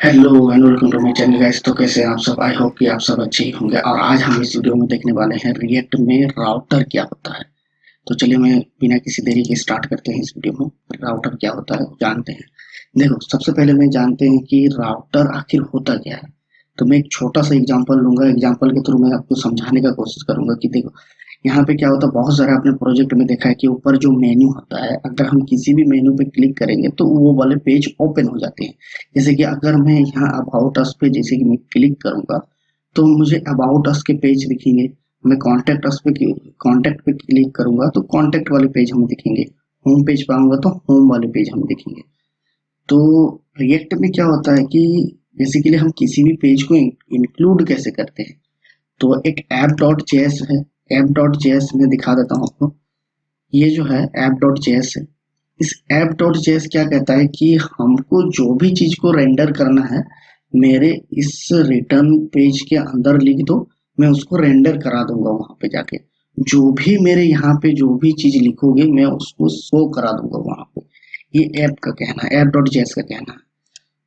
Hello and welcome to my channel guys. तो कैसे हैं आप सब? आई होप कि आप सब अच्छे ही होंगे। और आज हम इस वीडियो में देखने वाले हैं रिएक्ट में राउटर क्या होता है। तो चलिए मैं बिना किसी देरी के स्टार्ट करते हैं इस वीडियो में। राउटर क्या होता है जानते हैं। देखो, सबसे पहले मैं जानते हैं कि राउटर आखिर होता क्या है। तो मैं एक छोटा सा एग्जांपल लूंगा, एग्जांपल के थ्रू मैं आपको समझाने का कोशिश करूंगा कि देखो यहाँ पे क्या होता है। बहुत सारे आपने प्रोजेक्ट में देखा है कि ऊपर जो मेन्यू होता है, अगर हम किसी भी मेन्यू पे क्लिक करेंगे तो वो वाले पेज ओपन हो जाते हैं। जैसे कि अगर मैं यहाँ अबाउट अस पे जैसे कि मैं क्लिक करूंगा तो मुझे अबाउट अस के पेज दिखेंगे। मैं कॉन्टेक्ट पे क्लिक करूंगा तो कॉन्टेक्ट वाले पेज हमें दिखेंगे। होम पेज पे आऊंगा तो होम वाले पेज हमें दिखेंगे। तो रिएक्ट में क्या होता है कि बेसिकली हम किसी भी पेज को इंक्लूड कैसे करते हैं। तो एक ऐप डॉट जेएस है। ऐप डॉट जेएस में दिखा देता हूँ आपको। ये जो है ऐप डॉट जेएस है। इस ऐप डॉट जेएस क्या कहता है कि हमको जो भी चीज को रेंडर करना है मेरे इस रिटर्न पेज के अंदर लिख दो, मैं उसको रेंडर करा दूंगा वहां पे जाके। जो भी मेरे यहाँ पे जो भी चीज लिखोगे मैं उसको शो करा दूंगा वहां पे। ये ऐप का कहना है, ऐप डॉट जेएस का कहना है।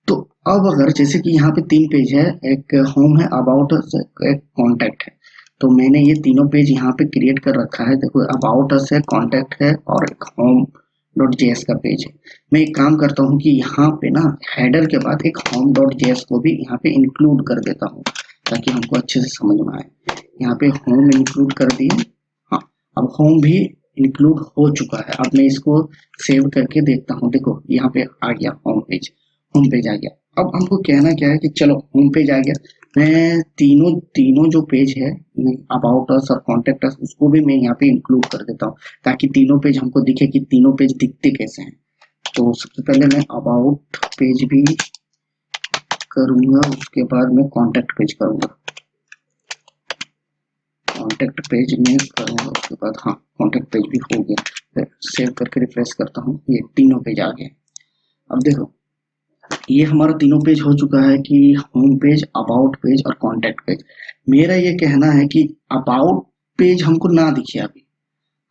तो अब अगर जैसे कि यहाँ पे 3 पेज है, एक होम है, अबाउट अस है, एक कॉन्टैक्ट है। तो मैंने ये तीनों पेज यहाँ पे क्रिएट कर रखा है। देखो, अबाउट अस है, कॉन्टैक्ट है और एक होम डॉट जेएस का पेज है। मैं एक काम करता हूँ कि यहाँ पे ना हेडर के बाद एक होम डॉट जेएस को भी यहाँ पे इंक्लूड कर देता हूँ ताकि हमको अच्छे से समझ में आए। यहाँ पे होम इंक्लूड कर दिए। हाँ, अब होम भी इंक्लूड हो चुका है। अब मैं इसको सेव करके देखता हूँ। देखो यहाँ पे आ गया होम पेज। होम पेज आ गया। अब हमको कहना क्या है कि चलो होम पेज आ गया। मैं तीनों तीनों जो पेज है, अबाउट अस और कॉन्टेक्ट अस, उसको भी मैं यहाँ पे इंक्लूड कर देता हूँ ताकि तीनों पेज हमको दिखे कि तीनों पेज दिखते कैसे हैं। तो सबसे पहले मैं अबाउट पेज भी करूंगा, उसके बाद मैं कॉन्टेक्ट पेज करूंगा। कॉन्टेक्ट पेज में करूंगा उसके बाद, हाँ कॉन्टेक्ट पेज भी हो गया। फिर सेव करके रिफ्रेश करता हूँ, ये तीनों पेज आ गए। अब देखो, ये हमारा तीनों पेज हो चुका है कि होम पेज, अबाउट पेज और कॉन्टेक्ट पेज। मेरा ये कहना है कि अबाउट पेज हमको ना दिखे अभी।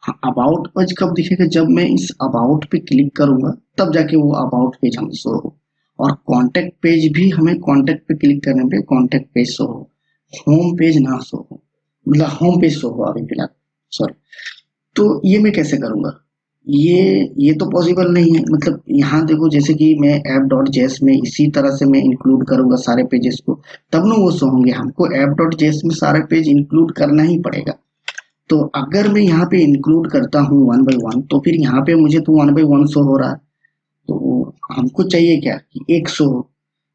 हाँ, अबाउट पेज कब दिखेगा? जब मैं इस अबाउट पे क्लिक करूंगा तब जाके वो अबाउट पेज हमें शो हो। और कॉन्टेक्ट पेज भी हमें कॉन्टेक्ट पे क्लिक करने पे कॉन्टेक्ट पेज शो हो, होम पेज ना शो हो। मतलब होम पेज शो हो अभी फिलहाल, सॉरी। तो ये मैं कैसे करूंगा? ये तो पॉसिबल नहीं है। मतलब यहाँ देखो, जैसे कि मैं ऐप डॉट जेएस में इसी तरह से मैं इंक्लूड करूंगा सारे पेजेस को, तब ना वो शो होंगे। हमको ऐप डॉट जेएस में सारे पेज इंक्लूड करना ही पड़ेगा। तो अगर मैं यहाँ पे इंक्लूड करता हूँ वन बाय वन तो फिर यहाँ पे मुझे तो वन बाय वन शो हो रहा है। तो हमको चाहिए क्या कि एक शो हो।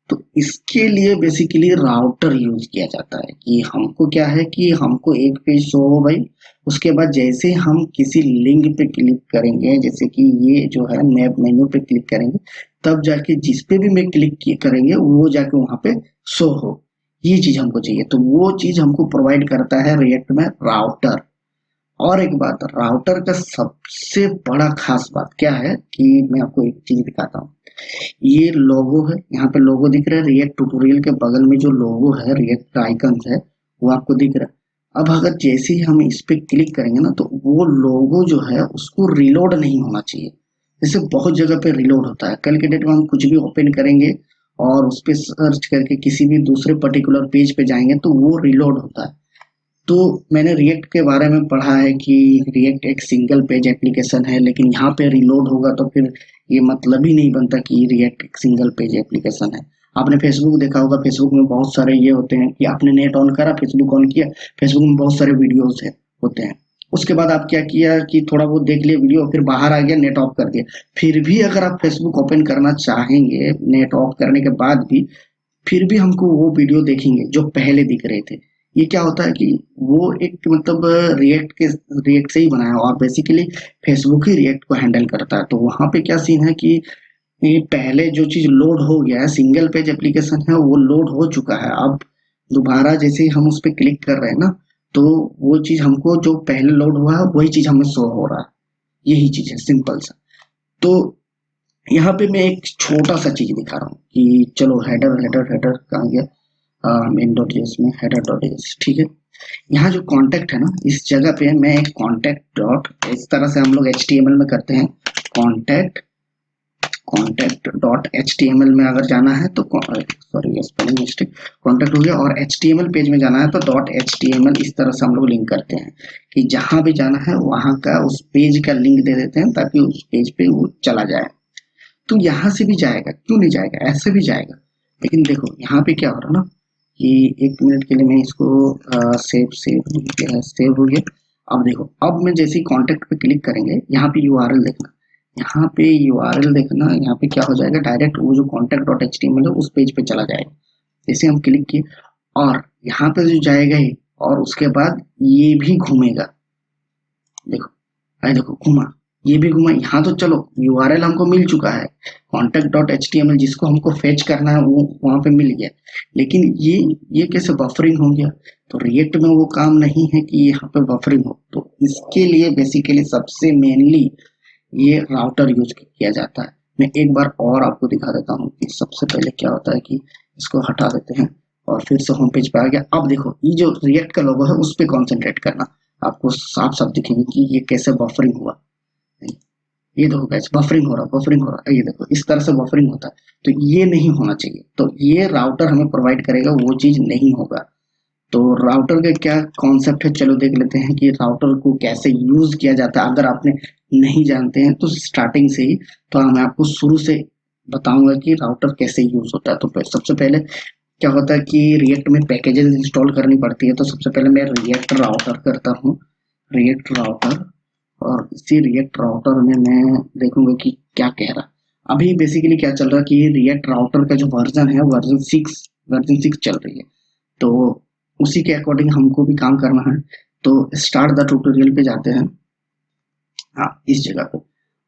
तो इसके लिए बेसिकली राउटर यूज किया जाता है कि हमको क्या है कि हमको एक पेज शो हो भाई। उसके बाद जैसे हम किसी लिंक पे क्लिक करेंगे, जैसे कि ये जो है मैप मेन्यू पे क्लिक करेंगे, तब जाके जिस पे भी मैं क्लिक करेंगे वो जाके वहां पे शो हो। ये चीज हमको चाहिए। तो वो चीज हमको प्रोवाइड करता है रिएक्ट में राउटर। और एक बात, राउटर का सबसे बड़ा खास बात क्या है कि मैं आपको एक चीज दिखाता हूँ। ये लोगो है, यहाँ पे लोगो दिख रहा है। रिएक्ट ट्यूटोरियल के बगल में जो लोगो है, रिएक्ट का आइकन है, वो आपको दिख रहा है। अब अगर जैसे ही हम इस पे क्लिक करेंगे ना तो वो लोगो जो है उसको रिलोड नहीं होना चाहिए। जैसे बहुत जगह पे रिलोड होता है। कल के डेट में हम कुछ भी ओपन करेंगे और उस पे सर्च करके किसी भी दूसरे पर्टिकुलर पेज पे जाएंगे तो वो रिलोड होता है। तो मैंने रिएक्ट के बारे में पढ़ा है कि रिएक्ट एक सिंगल पेज एप्लीकेशन है, लेकिन यहाँ पे रिलोड होगा तो फिर ये मतलब ही नहीं बनता कि रिएक्ट एक सिंगल पेज एप्लीकेशन है। आपने फेसबुक देखा होगा, फेसबुक में बहुत सारे ये होते हैं कि आपने नेट ऑन करा, फेसबुक ऑन किया, फेसबुक में बहुत सारे वीडियोस है होते हैं। उसके बाद आप क्या किया कि थोड़ा बहुत देख लिया वीडियो, फिर बाहर आ गया, नेट ऑफ कर दिया। फिर भी अगर आप फेसबुक ओपन करना चाहेंगे नेट ऑफ करने के बाद भी, फिर भी हमको वो वीडियो देखेंगे जो पहले दिख रहे थे। ये क्या होता है कि वो एक मतलब रिएक्ट से ही बनाया है। और बेसिकली फेसबुक ही रिएक्ट को हैंडल करता है। तो वहां पे क्या सीन है कि ये पहले जो चीज लोड हो गया है, सिंगल पेज एप्लीकेशन है, वो लोड हो चुका है। अब दोबारा जैसे ही हम उस पर क्लिक कर रहे हैं ना, तो वो चीज हमको जो पहले लोड हुआ है वही चीज हमें शो हो रहा है। यही चीज है, सिंपल सा। तो यहाँ पे मैं एक छोटा सा चीज दिखा रहा हूँ कि चलो हेडर हेडर हेडर कहाँ गया, मेन डॉट जेएस में हेडर डॉट जेएस, ठीक है। यहाँ जो कॉन्टेक्ट है ना, इस जगह पे मैं एक कॉन्टेक्ट डॉट, इस तरह से हम लोग एचटीएमएल में करते हैं, कॉन्टेक्ट कॉन्टैक्ट डॉट HTML में अगर जाना है तो सॉरी स्पेलिंग मिस्टेक, कॉन्टैक्ट हो गया, और HTML पेज में जाना है तो डॉट HTML, इस तरह से हम लोग लिंक करते हैं कि जहां भी जाना है वहां का उस पेज का लिंक दे देते हैं ताकि उस पेज पे वो चला जाए। तो यहाँ से भी जाएगा, क्यों नहीं जाएगा, ऐसे भी जाएगा। लेकिन देखो यहाँ पे क्या हो रहा है ना कि 1 मिनट के लिए मैं इसको सेव हो गया। अब देखो, अब मैं जैसे ही कॉन्टैक्ट पे क्लिक करेंगे, यहाँ पे URL देखना, यहाँ पे URL देखना, यहाँ पे क्या हो जाएगा, डायरेक्ट वो जो कॉन्टैक्ट डॉट HTML है उस पेज पे चला जाएगा। जैसे हम क्लिक किए और यहाँ पे जो जाएगा ही, और उसके बाद ये भी घूमेगा, देखो अरे देखो घुमा, ये भी घुमा। यहाँ तो चलो URL हमको मिल चुका है, कॉन्टैक्ट डॉट HTML जिसको हमको फेच करना है वो वहां पे मिल गया, लेकिन ये कैसे बफरिंग हो गया। तो रिएक्ट में वो काम नहीं है कि यहाँ पे बफरिंग हो, तो इसके लिए बेसिकली सबसे मेनली ये राउटर यूज किया जाता है। मैं एक बार और आपको दिखा देता हूँ कि सबसे पहले क्या होता है, कि इसको हटा देते हैं और फिर से होम पेज पे आ गया। अब देखो ये जो रिएक्ट का लोगो है उस पर कॉन्सेंट्रेट करना, आपको साफ साफ दिखेंगे कि ये कैसे बफरिंग हुआ। ये देखो गाइस, बफरिंग हो रहा है, ये देखो इस तरह से बफरिंग होता है, तो ये नहीं होना चाहिए। तो ये राउटर हमें प्रोवाइड करेगा, वो चीज नहीं होगा। तो राउटर का क्या कॉन्सेप्ट है, चलो देख लेते हैं कि राउटर को कैसे यूज किया जाता है। अगर आपने नहीं जानते हैं तो स्टार्टिंग से ही, तो मैं आपको शुरू से बताऊंगा कि राउटर कैसे यूज होता है। तो सबसे पहले क्या होता है कि रिएक्ट में पैकेजेस इंस्टॉल करनी पड़ती है। तो सबसे पहले मैं रिएक्ट राउटर करता हूँ, रिएक्ट राउटर, और इसी रिएक्ट राउटर में मैं देखूंगा कि क्या कह रहा। अभी बेसिकली क्या चल रहा है कि रिएक्ट राउटर का जो वर्जन है वर्जन 6 चल रही है, तो उसी के अकॉर्डिंग हमको भी काम करना है। तो स्टार्ट द ट्यूटोरियल पे जाते हैं, हाँ इस जगह पे।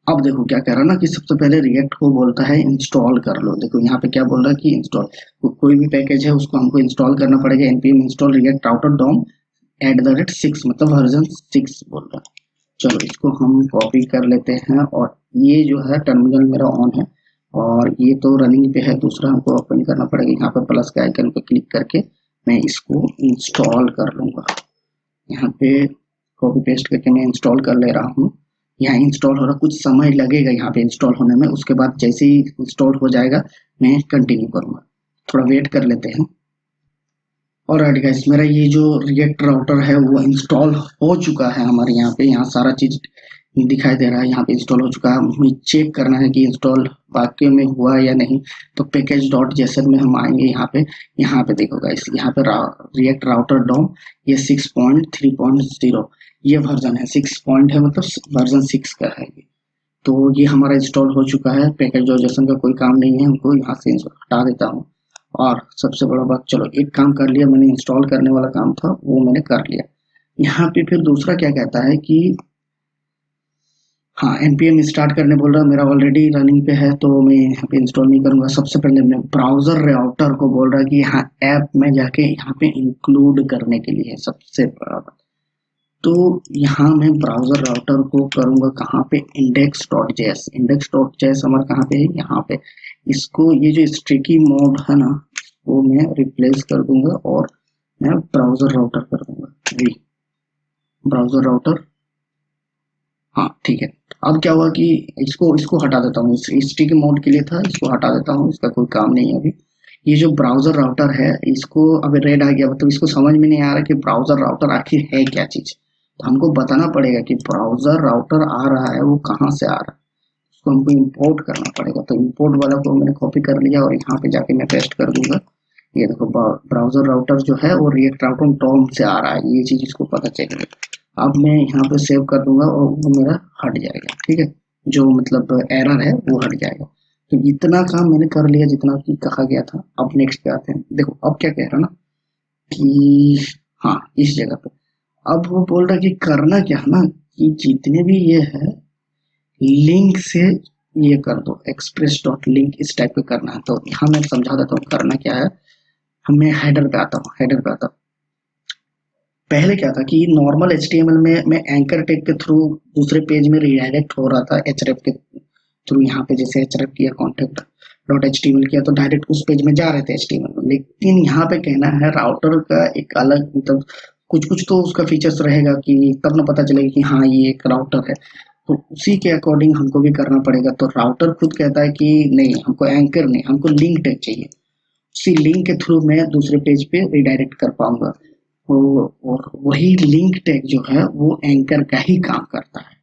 अब देखो क्या कह रहा है ना कि सबसे पहले रिएक्ट को बोलता है इंस्टॉल कर लो। देखो यहाँ पे क्या बोल रहा है कि इंस्टॉल, कोई भी पैकेज है उसको हमको इंस्टॉल करना पड़ेगा। npm install react router DOM @6, मतलब वर्जन 6 बोल रहा है। चलो इसको हम कॉपी कर लेते हैं, और ये जो है टर्मिनल मेरा ऑन है और ये तो रनिंग पे है। दूसरा हमको ओपन करना पड़ेगा, यहाँ पे प्लस के आइकन पे क्लिक करके मैं इसको इंस्टॉल कर लूंगा। यहाँ पे कॉपी पेस्ट करके मैं इंस्टॉल कर ले रहा हूँ। यहाँ इंस्टॉल हो रहा, कुछ समय लगेगा यहाँ पे इंस्टॉल होने में। उसके बाद जैसे ही इंस्टॉल हो जाएगा मैं कंटिन्यू करूँगा, थोड़ा वेट कर लेते हैं। और गाइस, मेरा ये जो रिएक्ट राउटर है वो इंस्टॉल हो चुका है हमारे यहाँ पे। यहाँ सारा चीज दिखाई दे रहा है, यहाँ पे इंस्टॉल हो चुका है। हमें चेक करना है कि इंस्टॉल वाकई में हुआ या नहीं। तो पैकेज डॉट जेसन में हम आएंगे, यहाँ पे देखो गाइस, यहाँ पे रिएक्ट राउटर डॉम, ये 6.3.0 ये वर्जन है। 6 पॉइंट है मतलब वर्जन 6 का है ये। तो ये हमारा इंस्टॉल हो चुका है। पैकेज डॉट जेसन का कोई काम नहीं है, हमको यहाँ से हटा देता हूँ। और सबसे बड़ा बात, चलो एक काम कर लिया मैंने, इंस्टॉल करने वाला काम था वो मैंने कर लिया। यहाँ पे फिर दूसरा क्या कहता है कि हाँ npm स्टार्ट करने बोल रहा है, मेरा ऑलरेडी रनिंग पे है तो मैं यहाँ पे इंस्टॉल नहीं करूंगा। सबसे पहले मैं ब्राउजर राउटर को बोल रहा है कि यहाँ ऐप में जाके यहाँ पे इंक्लूड करने के लिए सबसे बड़ा बात। तो यहाँ मैं ब्राउजर राउटर को करूंगा कहाँ पे, index.js हमारा कहाँ पे है, यहाँ पे। इसको ये जो स्टिकी मोड है ना वो मैं रिप्लेस कर दूंगा और मैं ब्राउजर राउटर कर दूंगा, ब्राउजर राउटर। हाँ ठीक है। अब क्या हुआ कि इसको हटा देता हूँ, स्टिकी मोड के लिए था, इसको हटा देता हूँ, इसका कोई काम नहीं है अभी। ये जो ब्राउजर राउटर है इसको अब रेड आ गया, मतलब इसको समझ में नहीं आ रहा कि ब्राउजर राउटर आखिर है क्या चीज। तो हमको बताना पड़ेगा कि ब्राउजर राउटर आ रहा है वो कहाँ से आ रहा है, उसको हमको इंपोर्ट करना पड़ेगा। तो इंपोर्ट वाला को मैंने कॉपी कर लिया और यहाँ पे जाके मैं पेस्ट कर दूंगा। ये देखो ब्राउजर राउटर जो है वो रिएक्ट राउटर डॉम से आ रहा है, ये चीज इसको पता चलेगा। अब मैं यहाँ पे सेव कर दूंगा और वो मेरा हट जाएगा, ठीक है, जो मतलब एरर है वो हट जाएगा। तो इतना काम मैंने कर लिया जितना कि कहा गया था। अब नेक्स्ट पे आते हैं। देखो अब क्या कह रहा ना कि हाँ इस जगह पे अब वो बोल रहा कि करना क्या है ना कि जितने भी ये है लिंक से ये कर दो, एक्सप्रेस डॉट लिंक इस टाइप का करना है। तो यहाँ मैं समझा देता हूँ करना क्या है। हमें हेडर पे आता हूँ, पहले क्या था कि नॉर्मल HTML में मैं एंकर टैग के थ्रू दूसरे पेज में रिडायरेक्ट हो रहा था, href के थ्रू। यहाँ पे जैसे href किया, कॉन्टेक्ट डॉट HTML किया तो डायरेक्ट उस पेज में जा रहे थे HTML में। लेकिन यहाँ पे कहना है राउटर का एक अलग, मतलब कुछ कुछ तो उसका फीचर्स रहेगा कि तब ना पता चलेगा कि हाँ ये एक राउटर है। तो उसी के अकॉर्डिंग हमको भी करना पड़ेगा। तो राउटर खुद कहता है कि नहीं, हमको एंकर नहीं, हमको लिंक टैग चाहिए। उसी लिंक के थ्रू मैं दूसरे पेज पे रिडायरेक्ट कर पाऊंगा। और वही लिंक टैग जो है वो एंकर का ही काम करता है।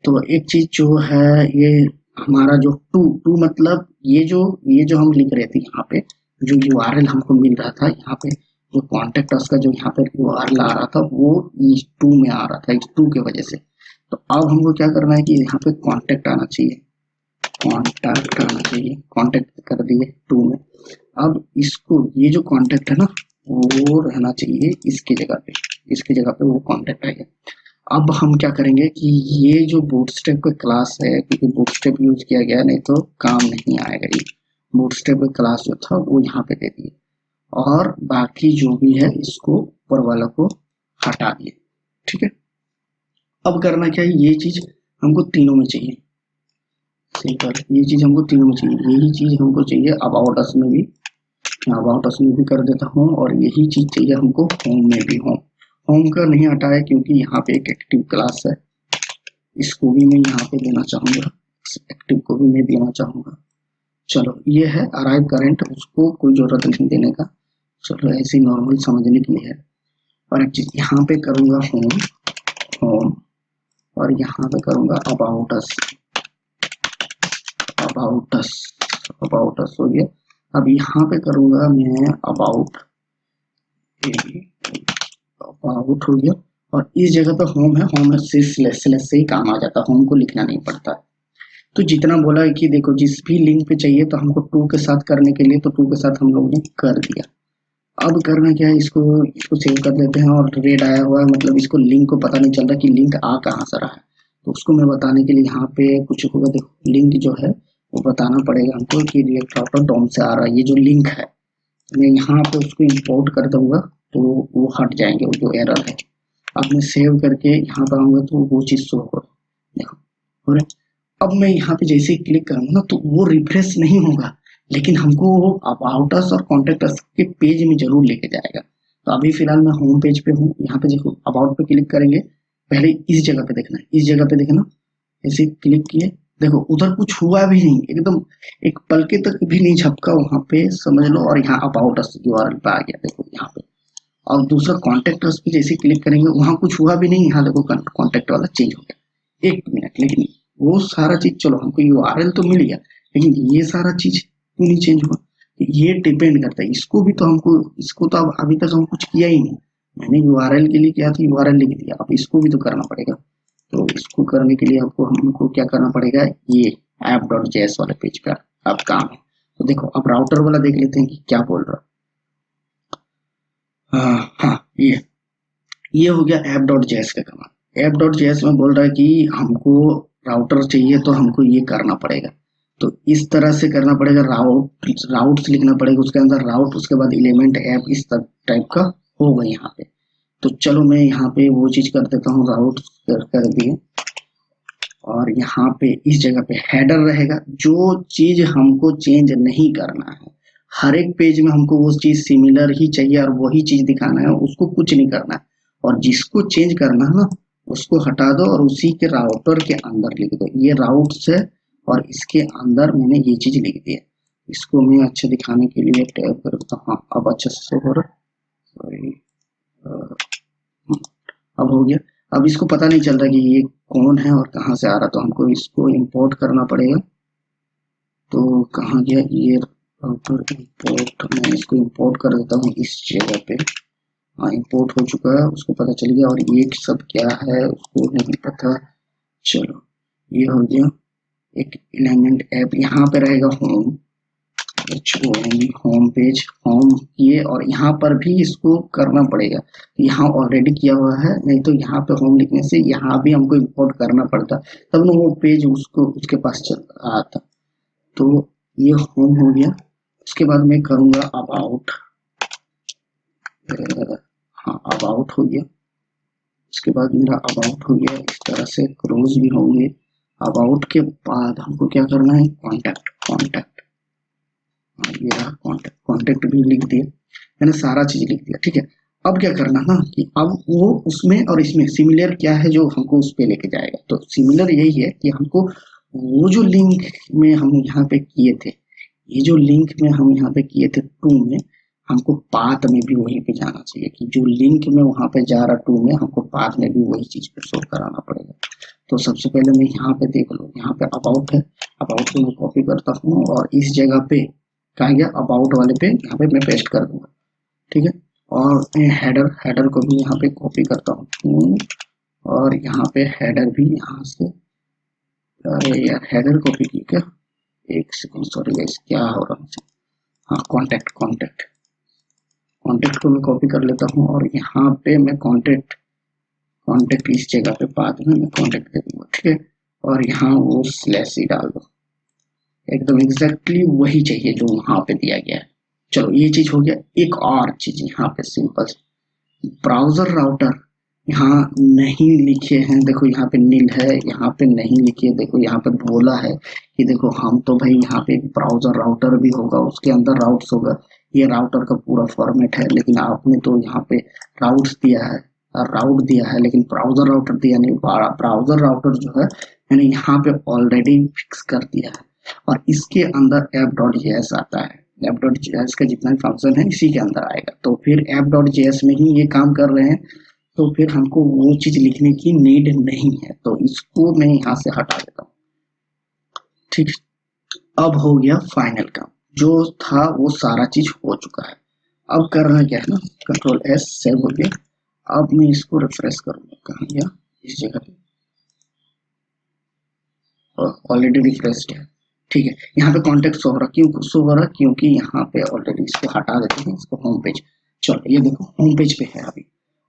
तो एक चीज जो है, ये हमारा जो टू टू मतलब ये जो हम लिख रहे थे यहाँ पे, जो यूआरएल हमको मिल रहा था यहाँ पे, जो कॉन्टेक्ट उसका जो यहाँ पे यूआरएल आ रहा था वो इस टू में आ रहा था, इस टू के वजह से। तो अब हमको क्या करना है कि यहाँ पे कॉन्टेक्ट आना चाहिए, कॉन्टैक्ट आना चाहिए, कॉन्टेक्ट कर दिए टू में। अब इसको, ये जो कॉन्टेक्ट है ना, वो रहना चाहिए इसकी जगह पे, इसकी जगह पे वो कॉन्टेक्ट आएगा। अब हम क्या करेंगे कि ये जो बूटस्ट्रैप का क्लास है, क्योंकि बूटस्ट्रैप यूज किया गया, नहीं तो काम नहीं आएगा। ये बूटस्ट्रैप का क्लास जो था वो यहाँ पे दे दिए, और बाकी जो भी है इसको ऊपर वाला को हटा दिए। ठीक है, अब करना क्या है, ये चीज हमको तीनों में चाहिए, ये चीज हमको तीनों में चाहिए, यही चीज हमको चाहिए अबाउट अस में भी, अबाउट अस में भी कर देता हूँ, और यही चीज चाहिए हमको होम में भी। होम का नहीं हटा है क्योंकि यहाँ पे एक एक्टिव क्लास है, इसको भी मैं यहाँ पे देना चाहूंगा, एक्टिव को भी मैं देना चाहूंगा। चलो ये है अराइव करंट, उसको कोई जरूरत नहीं देने का, चलो ऐसे नॉर्मल समझने के लिए है। और एक चीज यहाँ पे करूंगा होम, और यहाँ पे करूंगा अबाउट अस, अबाउट अस हो गया। अब यहाँ पे करूंगा मैं अबाउट हो गया, और इस जगह पे होम है, होम से ही काम आ जाता है, होम को लिखना नहीं पड़ता। तो जितना बोला है कि देखो जिस भी लिंक पे चाहिए तो हमको टू के साथ करने के लिए, तो टू के साथ हम लोग ने कर दिया। अब करना क्या है, इसको सेव कर लेते हैं, और रेड आया हुआ है मतलब इसको लिंक को पता नहीं चल रहा कि लिंक आ कहाँ से रहा है। तो उसको मैं बताने के लिए यहाँ पे कुछ होगा, देखो लिंक जो है वो बताना पड़ेगा हमको कि रिएक्ट राउटर डॉम से आ रहा है, ये जो लिंक है। मैं यहाँ पे उसको इंपोर्ट कर दूंगा तो वो हट जाएंगे, वो जो एरर है। अब मैं सेव करके यहाँ पर आऊंगा तो वो चीज शो हो, देखो हो रहा है। अब मैं यहाँ पे जैसे ही क्लिक करूंगा ना, तो वो रिफ्रेश नहीं होगा, लेकिन हमको वो अबाउट अस और कॉन्टेक्ट अस के पेज में जरूर लेके जाएगा। तो अभी फिलहाल मैं होम पेज पे हूँ, यहाँ पे देखो अबाउट पे क्लिक करेंगे, पहले इस जगह पे देखना, इस जगह पे देखना, ऐसे क्लिक किए, देखो उधर कुछ हुआ भी नहीं, एकदम एक पल के तक भी नहीं झपका वहां पे, समझ लो। और यहाँ अबाउट अस यूआरएल पे आ गया, देखो यहाँ पे। और दूसरा कॉन्टेक्ट अस पे जैसे क्लिक करेंगे, वहां कुछ हुआ भी नहीं, यहाँ देखो कॉन्टेक्ट वाला चेंज हो गया। एक मिनट, लेकिन वो सारा चीज चलो हमको यूआरएल तो मिल गया, लेकिन ये सारा चीज क्यों नहीं चेंज हुआ, ये डिपेंड करता है। इसको भी तो हमको, इसको तो अब अभी तक हम कुछ किया ही नहीं, मैंने यूआरएल के लिए किया था, यूआरएल लिख दिया, अब इसको भी तो करना पड़ेगा। तो इसको करने के लिए हमको क्या करना पड़ेगा, ये app.js वाले पेज पे अब काम है। तो देखो अब राउटर वाला देख लेते हैं कि क्या बोल रहा है। हाँ, ये हो गया app.js का कमांड। app.js में बोल रहा है कि हमको राउटर चाहिए, तो हमको ये करना पड़ेगा। तो इस तरह से करना पड़ेगा, राउट्स लिखना पड़ेगा, उसके अंदर राउट, उसके बाद एलिमेंट ऐप, इस टाइप का होगा यहाँ पे। तो चलो मैं यहाँ पे वो चीज कर देता हूँ, राउट कर दिए, और यहाँ पे इस जगह पे हेडर रहेगा। जो चीज हमको चेंज नहीं करना है, हर एक पेज में हमको वो चीज सिमिलर ही चाहिए और वही चीज दिखाना है, उसको कुछ नहीं करना है। और जिसको चेंज करना है ना, उसको हटा दो और उसी के राउटर के अंदर लिख दो, ये राउट से, और इसके अंदर मैंने ये चीज लिख दी है। इसको मैं अच्छा दिखाने के लिए टैब करता हूँ, हाँ अब अच्छा से हो रहा, सॉरी, अब हो गया। अब इसको पता नहीं चल रहा कि ये कौन है और कहाँ से आ रहा, तो हमको इसको इंपोर्ट करना पड़ेगा। तो कहाँ गया ये राउटर, इंपोर्ट, मैं इसको इंपोर्ट कर देता हूँ इस जगह पे। हाँ इंपोर्ट हो चुका है, उसको पता चल गया। और ये सब क्या है उसको नहीं पता, चलो ये हो गया। एक एलिमेंट ऐप यहाँ पे रहेगा होम, होम पेज, होम किए, और यहाँ पर भी इसको करना पड़ेगा। यहाँ ऑलरेडी किया हुआ है, नहीं तो यहाँ पे होम लिखने से यहाँ भी हमको इंपोर्ट करना पड़ता, तब ना वो पेज उसको उसके पास चल रहा था। तो ये होम हो गया। उसके बाद मैं करूँगा अबाउट, हाँ अबाउट हो गया। उसके बाद मेरा अबाउट हो गया, इस तरह से क्लोज भी होंगे। अबाउट के बाद हमको क्या करना है, कॉन्टैक्ट, ये रहा कॉन्टैक्ट भी लिख दिया, मैंने सारा चीज लिख दिया। ठीक है, अब क्या करना ना कि अब वो उसमें और इसमें सिमिलर क्या है जो हमको उस पे लेके जाएगा। तो सिमिलर यही है कि हमको वो जो लिंक में हम यहाँ पे किए थे, ये जो लिंक में हम यहाँ पे किए थे 2 में, हमको पाथ में भी वहीं पे जाना चाहिए कि जो लिंक में वहाँ पे जा रहा 2 में, हमको पाथ में भी वही चीज को शो कराना पड़ेगा। तो सबसे पहले मैं यहाँ पे देख लो, यहाँ पे अबाउट है, अबाउट को मैं कॉपी करता हूँ और इस जगह पे कहा गया अबाउट वाले पे यहाँ पे मैं पेस्ट कर दूंगा, ठीक है। और मैं हेडर को भी यहाँ पे कॉपी करता हूँ और यहाँ पे हेडर भी यहाँ से, अरे यार हेडर कॉपी की क्या, एक सेकंड, सॉरी गाइस, क्या हो रहा है। हाँ, कॉन्टेक्ट को मैं कॉपी कर लेता हूँ और यहाँ पे मैं कॉन्टेक्ट इस जगह पे बाद में मैं कॉन्टेक्ट दे दूंगा, ठीक है। और यहाँ वो स्लैश ही डाल दो, एकदम एग्जैक्टली वही चाहिए जो वहां पे दिया गया है। चलो ये चीज हो गया। एक और चीज यहाँ पे सिंपल, ब्राउजर राउटर यहाँ नहीं लिखे हैं, देखो यहाँ पे नील है, यहाँ पे नहीं लिखे, देखो यहाँ पे बोला है कि देखो हम तो भाई यहाँ पे ब्राउजर राउटर भी होगा, उसके अंदर राउट्स होगा, ये राउटर का पूरा फॉर्मेट है, लेकिन आपने तो यहाँ पे राउट्स दिया है, राउट दिया है, लेकिन ब्राउजर राउटर दिया नहीं। ब्राउजर राउटर जो है मैंने यहाँ पे ऑलरेडी फिक्स कर दिया है और इसके अंदर app.js आता है। app.js का जितना भी फंक्शन है इसी के अंदर आएगा। तो फिर app.js में ही ये काम कर रहे हैं, तो फिर हमको वो चीज लिखने की नीड नहीं है, तो इसको मैं यहाँ से हटा देता हूँ, ठीक। अब हो गया फाइनल काम, जो था वो सारा चीज हो चुका है। अब करना क्या है ना, कंट्रोल एस, सेव हो गया। अब मैं इसको रिफ्रेश करूंगा, कहाँ गया, इस जगह पे, ऑलरेडी रिफ्रेश्ड है, ठीक है। यहाँ पे कॉन्टेक्ट शो हो रहा, क्यों शो हो रहा, क्योंकि यहाँ पे ऑलरेडी इसको हटा देते हैं, इसको होम पेज। चलो ये देखो होम पेज पे है, अभी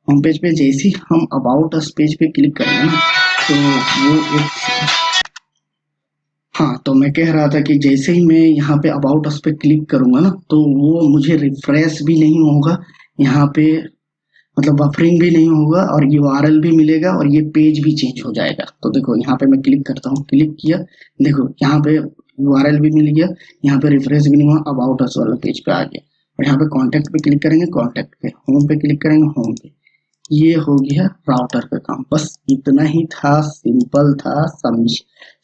होम पेज पे जैसे ही हम अबाउट अस पेज पे क्लिक करेंगे ना, तो वो एक, हाँ, तो मैं कह रहा था कि जैसे ही मैं यहाँ पे अबाउट अस पे क्लिक करूंगा ना, तो वो मुझे रिफ्रेश भी नहीं होगा, यहाँ पे मतलब बफरिंग भी नहीं होगा और यूआरएल भी मिलेगा और ये पेज भी चेंज हो जाएगा। तो देखो यहाँ पे मैं क्लिक करता हूँ, क्लिक किया, देखो यहाँ पे यूआरएल भी मिल गया, यहाँ पे रिफ्रेश भी नहीं हुआ, अबाउट अस वाला पेज पे आ गया। और यहाँ पे कॉन्टेक्ट पे क्लिक करेंगे, कॉन्टेक्ट पे, होम पे क्लिक करेंगे, होम पे। ये हो गया राउटर का काम, बस इतना ही था, सिंपल था,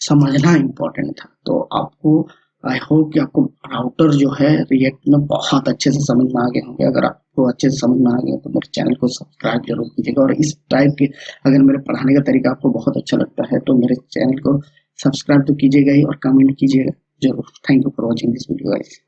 समझना इम्पोर्टेंट था। तो आपको, आई होप कि आपको राउटर जो है रिएक्ट में बहुत अच्छे से समझ में आ गए होंगे। अगर आपको अच्छे से समझ में आ गया तो मेरे चैनल को सब्सक्राइब जरूर कीजिएगा, और इस टाइप के अगर मेरे पढ़ाने का तरीका आपको बहुत अच्छा लगता है तो मेरे चैनल को सब्सक्राइब तो कीजिएगा ही और कमेंट कीजिएगा जरूर। Thank you for watching this video guys.